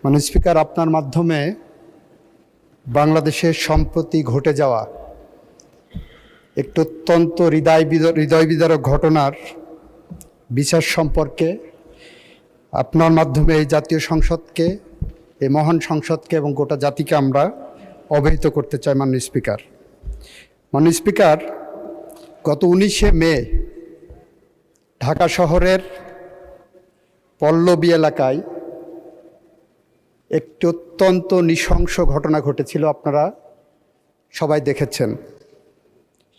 মাননীয় স্পিকার, আপনার মাধ্যমে বাংলাদেশের সম্প্রতি ঘটে যাওয়া একটি অত্যন্ত হৃদয় বিদারক ঘটনার বিচার সম্পর্কে আপনার মাধ্যমে এই জাতীয় সংসদকে, এই মহান সংসদকে এবং গোটা জাতিকে আমরা অবহিত করতে চাই। মাননীয় স্পিকার, গত 19শে মে ঢাকা শহরের পল্লবী এলাকায় একটি অত্যন্ত নৃশংস ঘটনা ঘটেছিল। আপনারা সবাই দেখেছেন।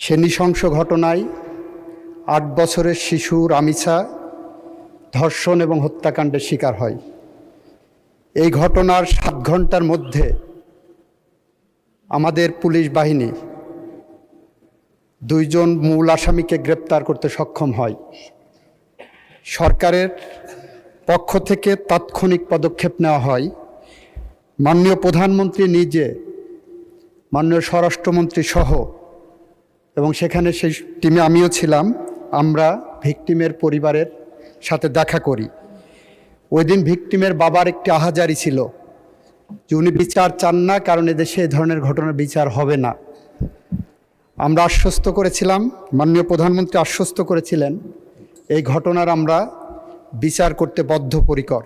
সে নৃশংস ঘটনায় 8 বছরের শিশু রামিসা ধর্ষণ এবং হত্যাকাণ্ডের শিকার হয়। এই ঘটনার 7 ঘন্টার মধ্যে আমাদের পুলিশ বাহিনী 2 জন মূল আসামিকে গ্রেপ্তার করতে সক্ষম হয়। সরকারের পক্ষ থেকে তাৎক্ষণিক পদক্ষেপ নেওয়া হয়। মাননীয় প্রধানমন্ত্রী নিজে, মাননীয় স্বরাষ্ট্রমন্ত্রী সহ, এবং সেখানে সেই টিমে আমিও ছিলাম, আমরা ভিকটিমের পরিবারের সাথে দেখা করি। ওই দিন ভিকটিমের বাবার একটি আহাজারি ছিল যে উনি বিচার চান না, কারণ এদেশে এই ধরনের ঘটনার বিচার হবে না। আমরা আশ্বস্ত করেছিলাম, মাননীয় প্রধানমন্ত্রী আশ্বস্ত করেছিলেন, এই ঘটনার আমরা বিচার করতে বদ্ধপরিকর।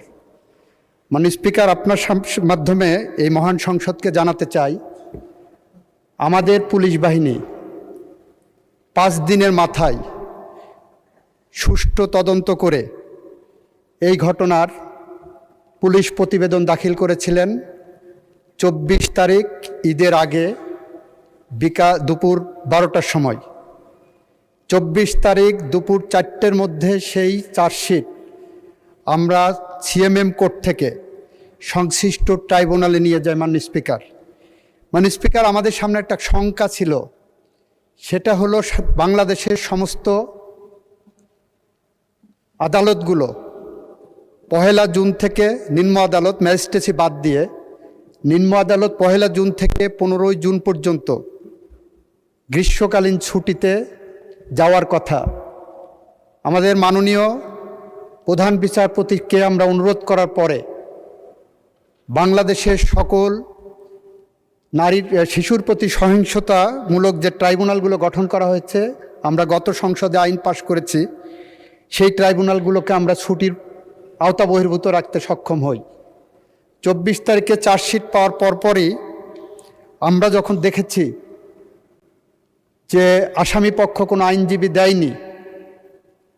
মাননীয় স্পিকার, আপনার মাধ্যমে এই মহান সংসদকে জানাতে চাই, আমাদের পুলিশ বাহিনী 5 দিনের মাথায় সুষ্ঠু তদন্ত করে এই ঘটনার পুলিশ প্রতিবেদন দাখিল করেছিলেন 24 তারিখ ঈদের আগে দুপুর 12টার সময়। 24 তারিখ দুপুর 4টের মধ্যে সেই চার্জশিট আমরা সিএমএম কোর্ট থেকে সংশ্লিষ্ট ট্রাইব্যুনালে নিয়ে যায়। মাননীয় স্পিকার, আমাদের সামনে একটা শঙ্কা ছিল, সেটা হলো বাংলাদেশের সমস্ত আদালতগুলো 1 জুন থেকে, নিম্ন আদালত ম্যাজিস্ট্রেসি বাদ দিয়ে, নিম্ন আদালত 1 জুন থেকে 15 জুন পর্যন্ত গ্রীষ্মকালীন ছুটিতে যাওয়ার কথা। আমাদের মাননীয় প্রধান বিচারপতিকে আমরা অনুরোধ করার পরে বাংলাদেশের সকল শিশুর প্রতি সহিংসতামূলক যে ট্রাইব্যুনালগুলো গঠন করা হয়েছে, আমরা গত সংসদে আইন পাশ করেছি, সেই ট্রাইব্যুনালগুলোকে আমরা ছুটির আওতা বহির্ভূত রাখতে সক্ষম হই। 24 তারিখে চার্জশিট পাওয়ার পরপরই আমরা যখন দেখেছি যে আসামি পক্ষ কোনো আইনজীবী দেয়নি,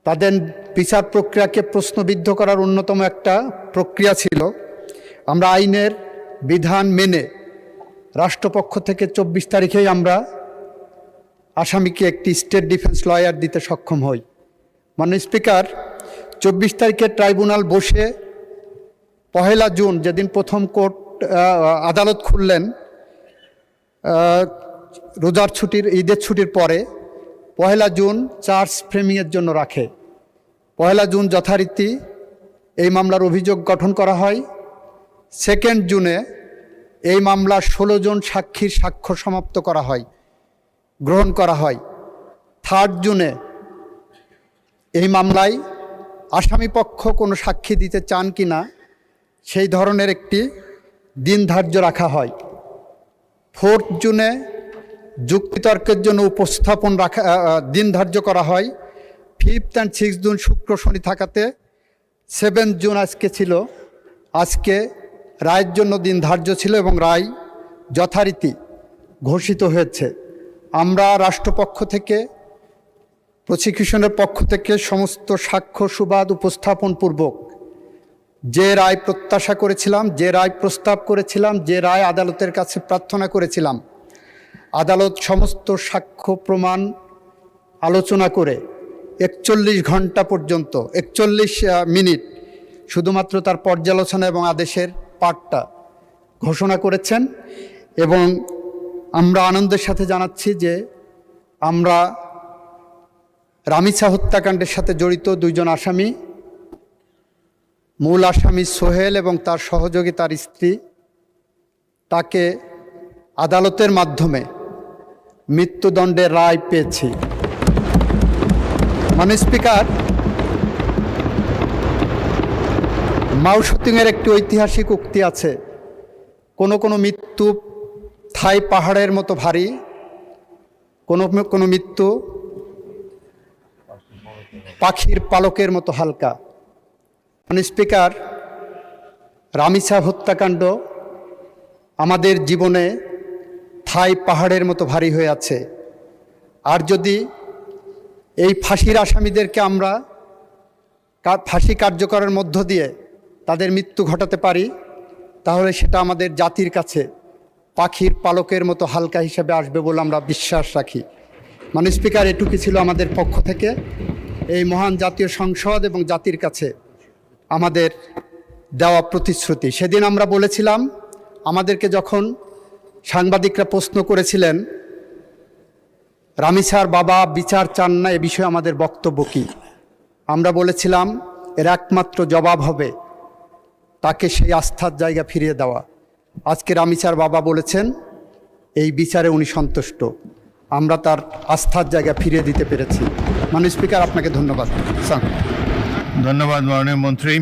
তাদের বিচার প্রক্রিয়াকে প্রশ্নবিদ্ধ করার অন্যতম একটা প্রক্রিয়া ছিল, আমরা আইনের বিধান মেনে রাষ্ট্রপক্ষ থেকে 24 তারিখেই আমরা আসামিকে একটি স্টেট ডিফেন্স লয়ার দিতে সক্ষম হই। মাননীয় স্পিকার, 24 তারিখে ট্রাইব্যুনাল বসে 1 জুন, যেদিন প্রথম আদালত খুললেন, রোজার ছুটির, ঈদের ছুটির পরে 1 জুন চার্জ ফ্রেমিংয়ের জন্য রাখে। 1 জুন যথারীতি এই মামলার অভিযোগ গঠন করা হয়। 2 জুনে এই মামলার 16 জন সাক্ষীর সাক্ষ্য সমাপ্ত করা হয়, গ্রহণ করা হয়। 3 জুনে এই মামলায় আসামি পক্ষ কোনো সাক্ষী দিতে চান কি না সেই ধরনের একটি দিন ধার্য রাখা হয়। 4 জুনে যুক্তিতর্কের জন্য উপস্থাপন দিন ধার্য করা হয়। 5 and 6 জুন শুক্র শনি থাকাতে 7 জুন আজকে ছিল, আজকে রায়ের জন্য দিন ধার্য ছিল এবং রায় যথারীতি ঘোষিত হয়েছে। আমরা রাষ্ট্রপক্ষ থেকে, প্রসিকিউশনের পক্ষ থেকে সমস্ত সাক্ষ্য সুবাদ উপস্থাপন পূর্বক যে রায় প্রত্যাশা করেছিলাম, যে রায় প্রস্তাব করেছিলাম, যে রায় আদালতের কাছে প্রার্থনা করেছিলাম, আদালত সমস্ত সাক্ষ্য প্রমাণ আলোচনা করে 41 ঘন্টা পর্যন্ত, 41 মিনিট শুধুমাত্র তার পর্যালোচনা এবং আদেশের পাঠটা ঘোষণা করেছেন। এবং আমরা আনন্দের সাথে জানাচ্ছি যে আমরা রামিসা হত্যাকাণ্ডের সাথে জড়িত 2 জন আসামি, মূল আসামি সোহেল এবং তার সহযোগী তার স্ত্রী, তাকে আদালতের মাধ্যমে মৃত্যুদণ্ডের রায় পেয়েছি। মাননীয় স্পিকার, মাও সতুংয়ের একটি ঐতিহাসিক উক্তি আছে, কোনো কোনো মৃত্যু থাই পাহাড়ের মতো ভারী, কোনো কোনো মৃত্যু পাখির পালকের মতো হালকা। স্পিকার, রামিসা হত্যাকাণ্ড আমাদের জীবনে থাই পাহাড়ের মতো ভারী হয়ে আছে। আর যদি এই ফাঁসির আসামিদেরকে আমরা ফাঁসি কার্যকরের মধ্য দিয়ে তাদের মৃত্যু ঘটাতে পারি, তাহলে সেটা আমাদের জাতির কাছে পাখির পালকের মতো হালকা হিসেবে আসবে বলে আমরা বিশ্বাস রাখি। স্পিকার, এটুকু ছিল আমাদের পক্ষ থেকে এই মহান জাতীয় সংসদ এবং জাতির কাছে আমাদের দেওয়া প্রতিশ্রুতি। সেদিন আমরা বলেছিলাম, আমাদেরকে যখন সাংবাদিকরা প্রশ্ন করেছিলেন রামিসার বাবা বিচার চান না, এ বিষয়ে আমাদের বক্তব্য কী, আমরা বলেছিলাম এর একমাত্র জবাব হবে তাকে সেই আস্থার জায়গা ফিরিয়ে দেওয়া। আজকে রামিসার বাবা বলেছেন এই বিচারে উনি সন্তুষ্ট, আমরা তার আস্থার জায়গা ফিরিয়ে দিতে পেরেছি। স্পিকার, আপনাকে ধন্যবাদ। ধন্যবাদ মাননীয় মন্ত্রী।